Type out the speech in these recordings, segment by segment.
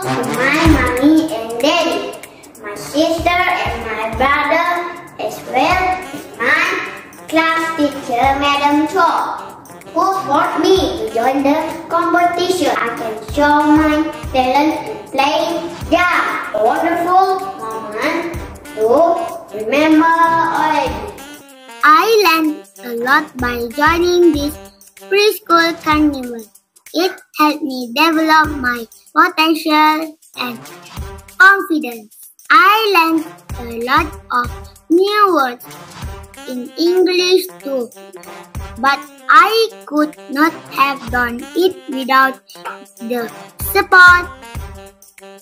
to my mommy and daddy, my sister and my brother, as well as my class teacher, Madam Cho, who forced me to join the competition. I can show my talent in playing jazz. A wonderful moment to remember already. I learned a lot by joining this preschool carnival. It helped me develop my potential and confidence. I learned a lot of new words in English too, but I could not have done it without the support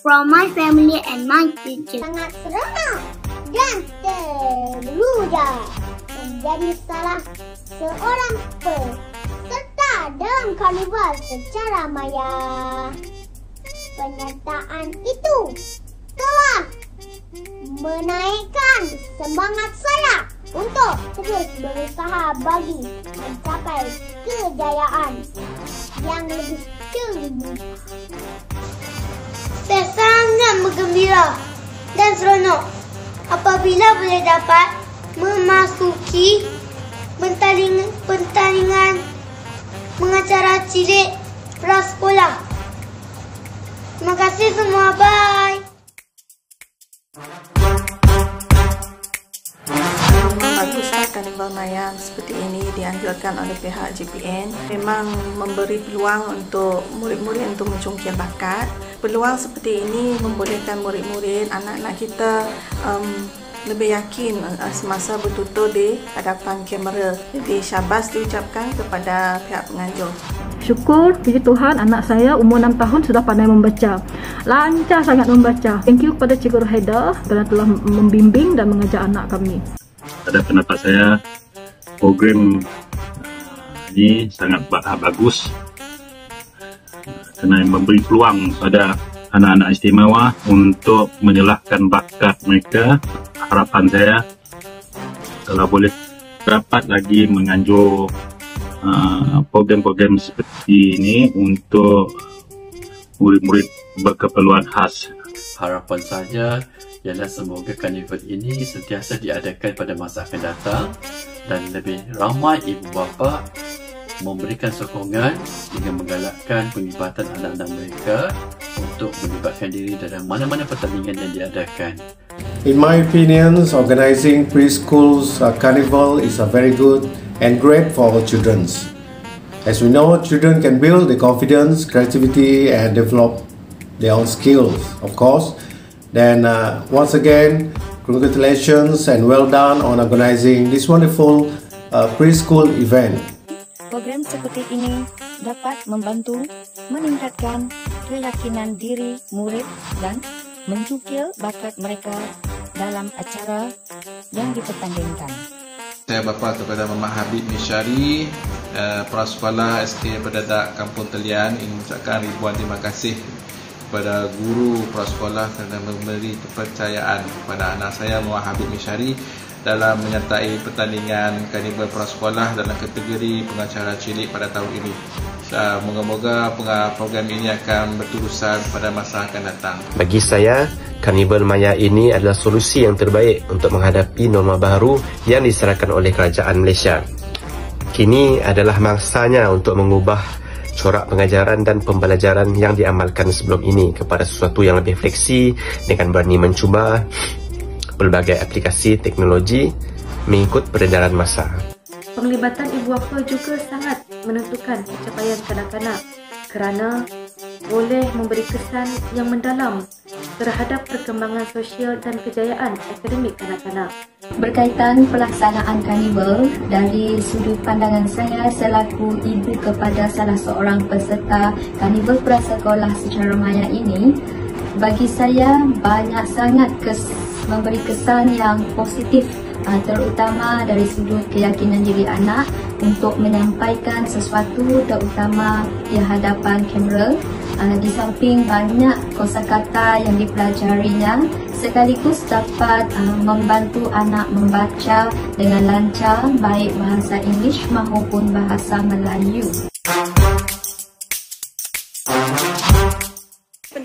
from my family and my teacher. Sangat seronok dan terluda menjadi salah seorang peserta dalam karnival secara maya. Penyertaan itu telah menaikkan semangat saya untuk terus berusaha bagi mencapai kejayaan yang lebih tinggi. Saya sangat bergembira dan seronok apabila boleh dapat memasuki pertandingan mengacara cilik prasekolah. Terima kasih semua, bye. Baguslah karnival maya seperti ini dianjurkan oleh pihak JPN. Memang memberi peluang untuk murid-murid untuk mencungkil bakat. Peluang seperti ini membolehkan murid-murid, anak-anak kita lebih yakin semasa bertutur di hadapan kamera. Jadi syabas diucapkan kepada pihak penganjur. Syukur, puji Tuhan, anak saya umur 6 tahun sudah pandai membaca. Lancar sangat membaca. Thank you kepada Cikgu Rohaida kerana telah membimbing dan mengajar anak kami. Pada pendapat saya, program ini sangat bagus kerana memberi peluang pada anak-anak istimewa untuk menyalahkan bakat mereka. Harapan saya kalau boleh dapat lagi menganjur program-program seperti ini untuk murid-murid berkeperluan khas. Harapan saya ialah semoga karnival ini sentiasa diadakan pada masa akan datang dan lebih ramai ibu bapa memberikan sokongan dengan menggalakkan penglibatan anak-anak mereka untuk melibatkan diri dalam mana-mana pertandingan yang diadakan. In my opinion, organizing preschools carnival is a very good and great for our children. As we know, children can build their confidence, creativity and develop their own skills, of course. Then once again, congratulations and well done on organizing this wonderful preschool event. Program seperti ini dapat membantu meningkatkan keyakinan diri murid dan mencukil bakat mereka dalam acara yang dipertandingkan. Saya bapa kepada Mama Habib Mishari, Prasekolah SK Pedadak Kampung Telian, ingin mengucapkan ribuan terima kasih kepada guru prasekolah kerana memberi kepercayaan kepada anak saya Mama Habib Mishari dalam menyertai pertandingan karnival prasekolah dalam kategori pengacara cilik pada tahun ini. Moga-moga program ini akan berterusan pada masa akan datang. Bagi saya, karnival maya ini adalah solusi yang terbaik untuk menghadapi norma baru yang diserahkan oleh kerajaan Malaysia. Kini adalah masanya untuk mengubah corak pengajaran dan pembelajaran yang diamalkan sebelum ini kepada sesuatu yang lebih fleksi dengan berani mencuba pelbagai aplikasi teknologi mengikut peredaran masa. Penglibatan ibu bapa juga sangat menentukan pencapaian kanak-kanak kerana boleh memberi kesan yang mendalam terhadap perkembangan sosial dan kejayaan akademik kanak-kanak. Berkaitan pelaksanaan karnival, dari sudut pandangan saya selaku ibu kepada salah seorang peserta karnival prasekolah secara maya ini, bagi saya banyak sangat memberi kesan yang positif, terutama dari sudut keyakinan diri anak untuk menyampaikan sesuatu terutama di hadapan kamera. Di samping banyak kosakata yang dipelajarinya, sekaligus dapat membantu anak membaca dengan lancar baik bahasa Inggeris maupun bahasa Melayu.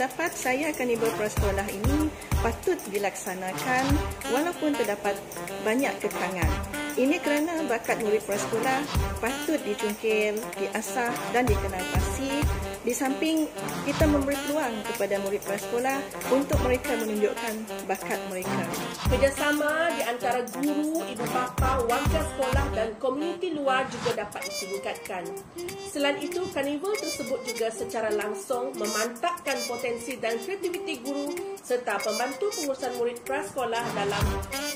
pendapat saya, Karnival Prasekolah ini patut dilaksanakan walaupun terdapat banyak kekangan. Ini kerana bakat murid prasekolah patut dicungkil, diasah dan dikenal pasti. Di samping kita memberi peluang kepada murid prasekolah untuk mereka menunjukkan bakat mereka. Kerjasama di antara guru, ibu bapa, warga sekolah dan komuniti luar juga dapat ditingkatkan. Selain itu, karnival tersebut juga secara langsung memantapkan potensi dan kreativiti guru serta pembantu pengurusan murid prasekolah dalam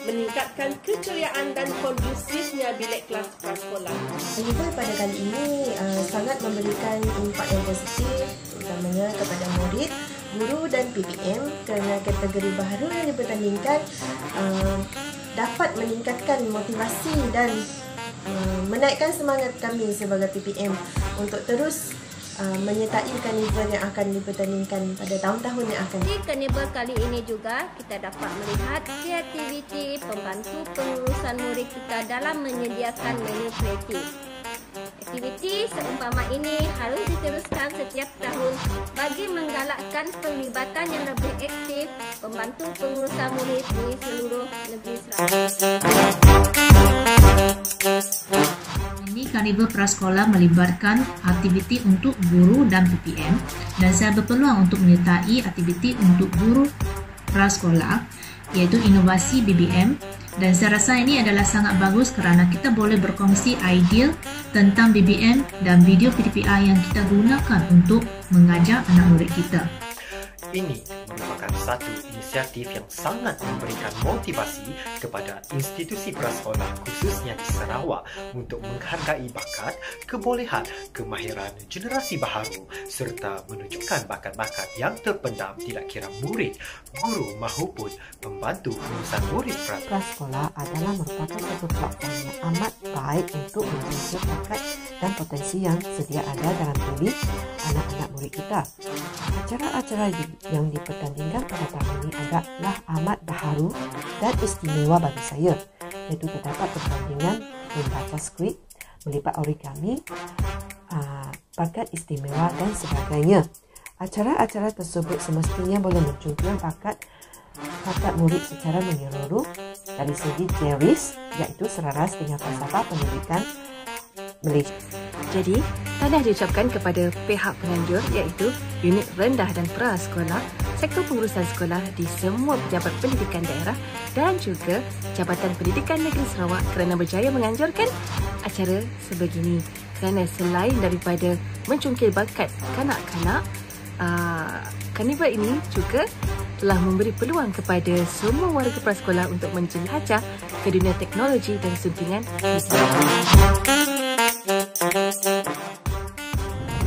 meningkatkan keceriaan dan kondusifnya bilik kelas prasekolah. Karnival pada kali ini sangat memberikan impak yang positif, utamanya kepada murid, guru dan PPM kerana kategori baharu yang dipertandingkan dapat meningkatkan motivasi dan menaikkan semangat kami sebagai PPM untuk terus menyertai karnival yang akan dipertandingkan pada tahun-tahun yang akan. Di karnival kali ini juga kita dapat melihat kreativiti pembantu pengurusan murid kita dalam menyediakan menu kreatif. Aktiviti seumpama ini harus diteruskan setiap tahun bagi menggalakkan pelibatan yang lebih aktif pembantu pengurusan murid di seluruh negeri Sarawak. Ini Karnival Prasekolah melibatkan aktiviti untuk guru dan PPM dan saya berpeluang untuk menyertai aktiviti untuk guru prasekolah iaitu inovasi BBM dan saya rasa ini adalah sangat bagus kerana kita boleh berkongsi idea tentang BBM dan video PDPI yang kita gunakan untuk mengajar anak murid kita. Ini merupakan satu inisiatif yang sangat memberikan motivasi kepada institusi prasekolah khususnya di Sarawak untuk menghargai bakat, kebolehan, kemahiran generasi baharu serta menunjukkan bakat-bakat yang terpendam tidak kira murid, guru maupun pembantu pengurusan murid prasekolah adalah merupakan satu platform yang amat baik untuk menunjukkan bakat dan potensi yang sedia ada dalam diri anak-anak murid kita. Acara-acara yang dipertandingkan pada tahun ini adalah amat baharu dan istimewa bagi saya, iaitu terdapat pertandingan membaca skrip, melipat origami, bakat istimewa dan sebagainya. Acara-acara tersebut semestinya boleh mencungkil bakat murid secara menyeluruh dari segi teoris, iaitu selaras dengan falsafah pendidikan Malaysia. Jadi, tahniah diucapkan kepada pihak penganjur iaitu unit rendah dan prasekolah, sektor pengurusan sekolah di semua pejabat pendidikan daerah dan juga Jabatan Pendidikan Negeri Sarawak kerana berjaya menganjurkan acara sebegini. Kerana selain daripada mencungkil bakat kanak-kanak, karnival ini juga telah memberi peluang kepada semua warga prasekolah untuk menjelajah ke dunia teknologi dan suntingan di Sarawak.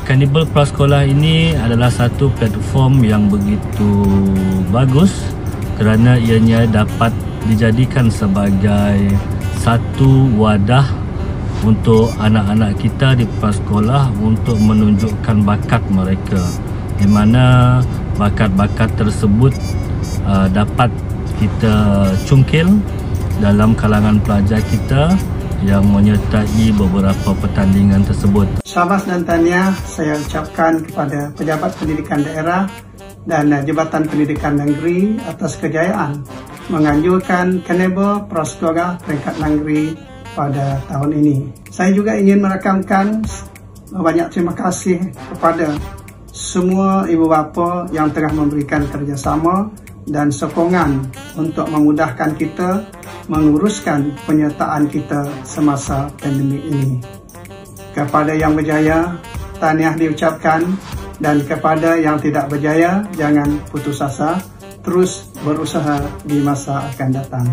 Karnival Prasekolah ini adalah satu platform yang begitu bagus kerana ianya dapat dijadikan sebagai satu wadah untuk anak-anak kita di prasekolah untuk menunjukkan bakat mereka, di mana bakat-bakat tersebut dapat kita cungkil dalam kalangan pelajar kita yang menyertai beberapa pertandingan tersebut. Syabas dan tahniah saya ucapkan kepada pejabat pendidikan daerah dan Jabatan Pendidikan Negeri atas kejayaan menganjurkan Karnival Prasekolah peringkat negeri pada tahun ini. Saya juga ingin merakamkan banyak terima kasih kepada semua ibu bapa yang telah memberikan kerjasama dan sokongan untuk memudahkan kita menguruskan penyertaan kita semasa pandemik ini. Kepada yang berjaya, tahniah diucapkan, dan kepada yang tidak berjaya, jangan putus asa, terus berusaha di masa akan datang.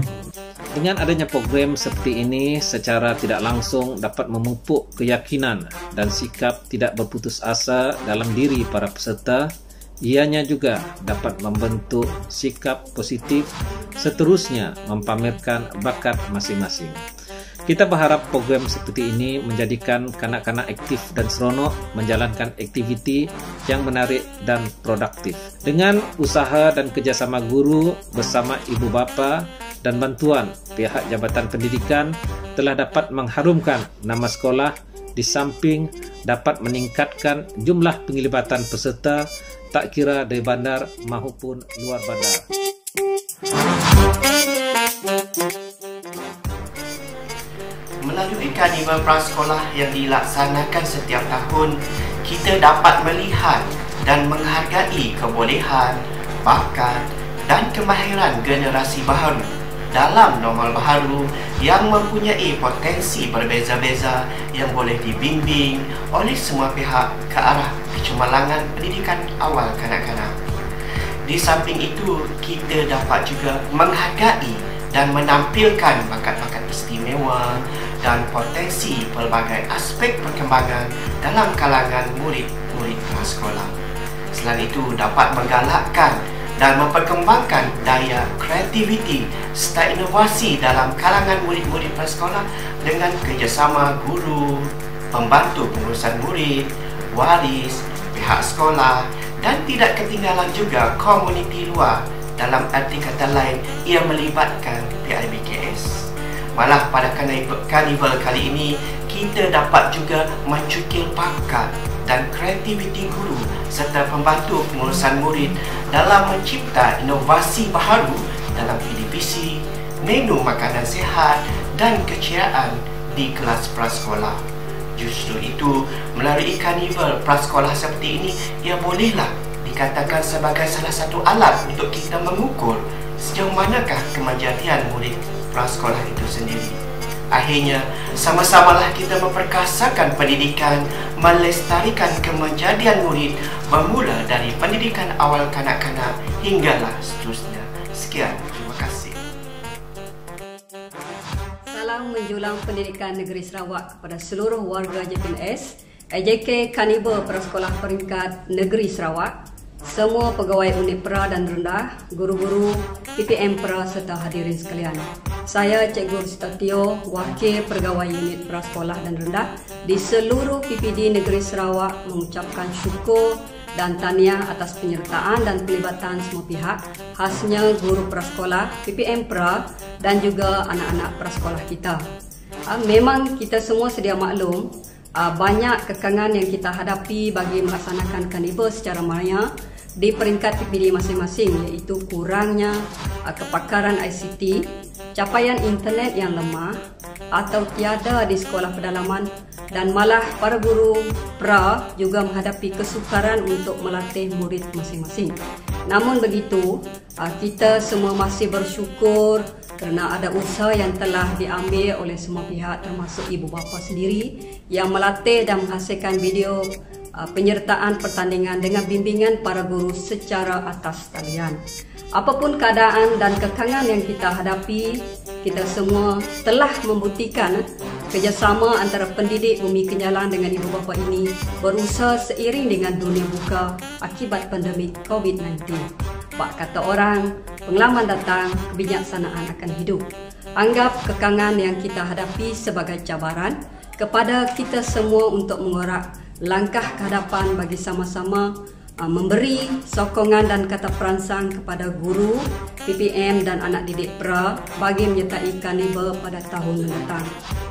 Dengan adanya program seperti ini, secara tidak langsung dapat memupuk keyakinan dan sikap tidak berputus asa dalam diri para peserta. Ianya juga dapat membentuk sikap positif, seterusnya mempamerkan bakat masing-masing. Kita berharap program seperti ini menjadikan kanak-kanak aktif dan seronok menjalankan aktiviti yang menarik dan produktif. Dengan usaha dan kerjasama guru bersama ibu bapa dan bantuan pihak Jabatan Pendidikan telah dapat mengharumkan nama sekolah di samping dapat meningkatkan jumlah penglibatan peserta tak kira dari bandar maupun luar bandar. Melalui karnival prasekolah yang dilaksanakan setiap tahun, kita dapat melihat dan menghargai kebolehan, bakat dan kemahiran generasi baharu dalam normal baharu yang mempunyai potensi berbeza-beza yang boleh dibimbing oleh semua pihak ke arah kecemerlangan pendidikan awal kanak-kanak. Di samping itu, kita dapat juga menghargai dan menampilkan bakat-bakat istimewa dan potensi pelbagai aspek perkembangan dalam kalangan murid-murid prasekolah. Selain itu, dapat menggalakkan dan memperkembangkan daya kreativiti serta inovasi dalam kalangan murid-murid prasekolah dengan kerjasama guru, pembantu pengurusan murid, waris, pihak sekolah dan tidak ketinggalan juga komuniti luar. Dalam arti kata lain, ia melibatkan PIBKS. Malah pada karnival kali ini, kita dapat juga mencukil bakat dan kreativiti guru serta pembantu pengurusan murid dalam mencipta inovasi baharu dalam PDPC, menu makanan sihat dan keceriaan di kelas prasekolah. Justru itu, melalui karnival prasekolah seperti ini, ia bolehlah dikatakan sebagai salah satu alat untuk kita mengukur sejauh manakah kemajadian murid prasekolah itu sendiri. Akhirnya, sama-samalah kita memperkasakan pendidikan, melestarikan kemajadian murid bermula dari pendidikan awal kanak-kanak hinggalah seterusnya. Sekian, terima kasih. Salam menjulang pendidikan negeri Sarawak kepada seluruh warga JPNS, AJK Karnival Prasekolah Peringkat Negeri Sarawak, semua pegawai unit pra dan rendah, guru-guru, PPM pra serta hadirin sekalian. Saya Cikgu Sutatio, Wakil Pegawai Unit Prasekolah dan Rendah di seluruh PPD Negeri Sarawak mengucapkan syukur dan tahniah atas penyertaan dan pelibatan semua pihak, khasnya guru prasekolah, PPM pra dan juga anak-anak prasekolah kita. Memang kita semua sedia maklum banyak kekangan yang kita hadapi bagi melaksanakan karnival secara maya di peringkat PPD masing-masing, iaitu kurangnya kepakaran ICT, capaian internet yang lemah atau tiada di sekolah pedalaman, dan malah para guru pra juga menghadapi kesukaran untuk melatih murid masing-masing. Namun begitu, kita semua masih bersyukur kerana ada usaha yang telah diambil oleh semua pihak termasuk ibu bapa sendiri yang melatih dan menghasilkan video penyertaan pertandingan dengan bimbingan para guru secara atas talian. Apapun keadaan dan kekangan yang kita hadapi, kita semua telah membuktikan kerjasama antara pendidik Bumi Kenyalang dengan ibu bapa ini berusaha seiring dengan dunia buka akibat pandemik COVID-19. Pak kata orang, pengalaman datang, kebijaksanaan akan hidup. Anggap kekangan yang kita hadapi sebagai cabaran kepada kita semua untuk mengorak langkah ke hadapan bagi sama-sama memberi sokongan dan kata perangsang kepada guru, PPM dan anak didik pra bagi menyertai karnival pada tahun mendatang.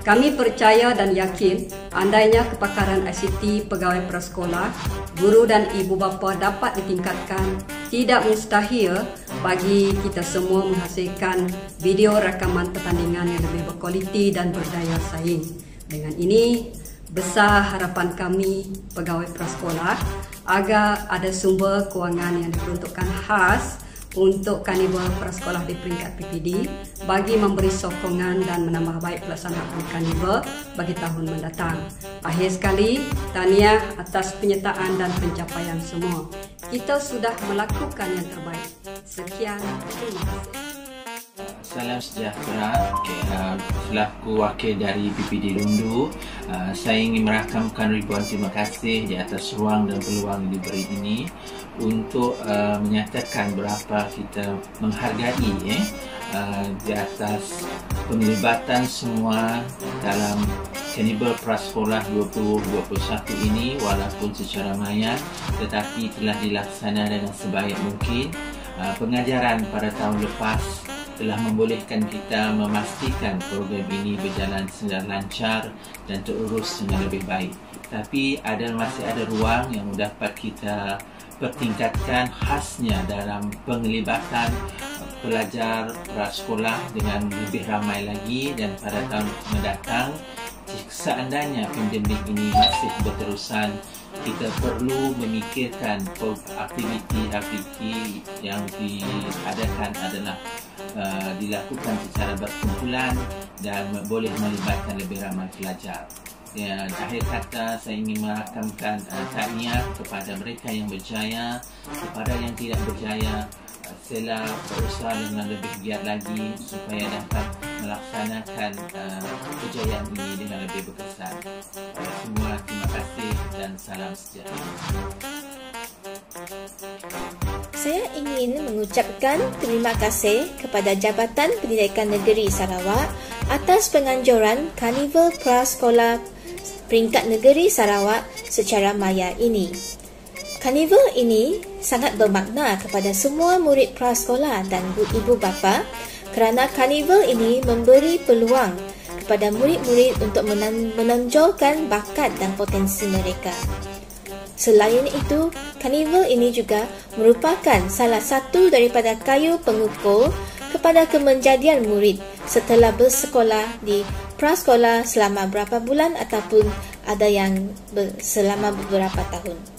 Kami percaya dan yakin andainya kepakaran ICT pegawai prasekolah, guru dan ibu bapa dapat ditingkatkan, tidak mustahil bagi kita semua menghasilkan video rakaman pertandingan yang lebih berkualiti dan berdaya saing. Dengan ini, besar harapan kami pegawai prasekolah agar ada sumber kewangan yang diperuntukkan khas untuk karnival prasekolah di peringkat PPD bagi memberi sokongan dan menambah baik pelaksanaan karnival bagi tahun mendatang. Akhir sekali, tahniah atas penyertaan dan pencapaian semua. Kita sudah melakukan yang terbaik. Sekian, terima kasih. Salam sejahtera. Selaku wakil dari PPD Lundu, saya ingin merakamkan ribuan terima kasih di atas ruang dan peluang yang diberi ini untuk menyatakan berapa kita menghargai di atas penglibatan semua dalam Karnival Prasekolah 2021 ini, walaupun secara maya tetapi telah dilaksana dengan sebaik mungkin. Pengajaran pada tahun lepas telah membolehkan kita memastikan program ini berjalan secara lancar dan terurus dengan lebih baik. Tapi masih ada ruang yang dapat kita pertingkatkan khasnya dalam penglibatan pelajar prasekolah dengan lebih ramai lagi, dan pada tahun mendatang seandainya pandemik ini masih berterusan, kita perlu memikirkan aktiviti yang diadakan adalah dilakukan secara berkumpulan dan boleh melibatkan lebih ramai pelajar. Ya, akhir kata saya ingin merakamkan tahniah kepada mereka yang berjaya, kepada yang tidak berjaya sila berusaha dengan lebih giat lagi supaya dapat melaksanakan kejayaan ini dengan lebih berkesan. Semua terima kasih dan salam sejahtera. Saya ingin mengucapkan terima kasih kepada Jabatan Pendidikan Negeri Sarawak atas penganjuran Karnival Prasekolah Peringkat Negeri Sarawak secara maya ini. Karnival ini sangat bermakna kepada semua murid prasekolah dan ibu bapa kerana karnival ini memberi peluang kepada murid-murid untuk menonjolkan bakat dan potensi mereka. Selain itu, karnival ini juga merupakan salah satu daripada kayu pengukur kepada kemenjadian murid setelah bersekolah di prasekolah selama berapa bulan ataupun ada yang selama beberapa tahun.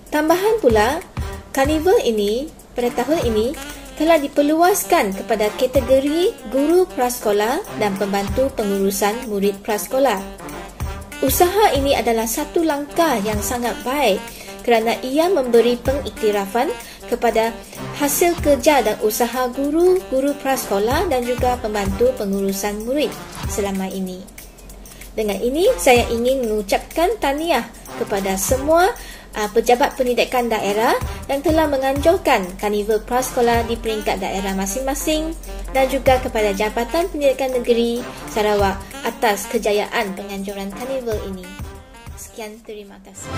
Tambahan pula, karnival ini pada tahun ini telah diperluaskan kepada kategori guru prasekolah dan pembantu pengurusan murid prasekolah. Usaha ini adalah satu langkah yang sangat baik kerana ia memberi pengiktirafan kepada hasil kerja dan usaha guru-guru prasekolah dan juga pembantu pengurusan murid selama ini. Dengan ini, saya ingin mengucapkan tahniah kepada semua pejabat pendidikan daerah yang telah menganjurkan karnival prasekolah di peringkat daerah masing-masing dan juga kepada Jabatan Pendidikan Negeri Sarawak atas kejayaan penganjuran karnival ini. Sekian, terima kasih.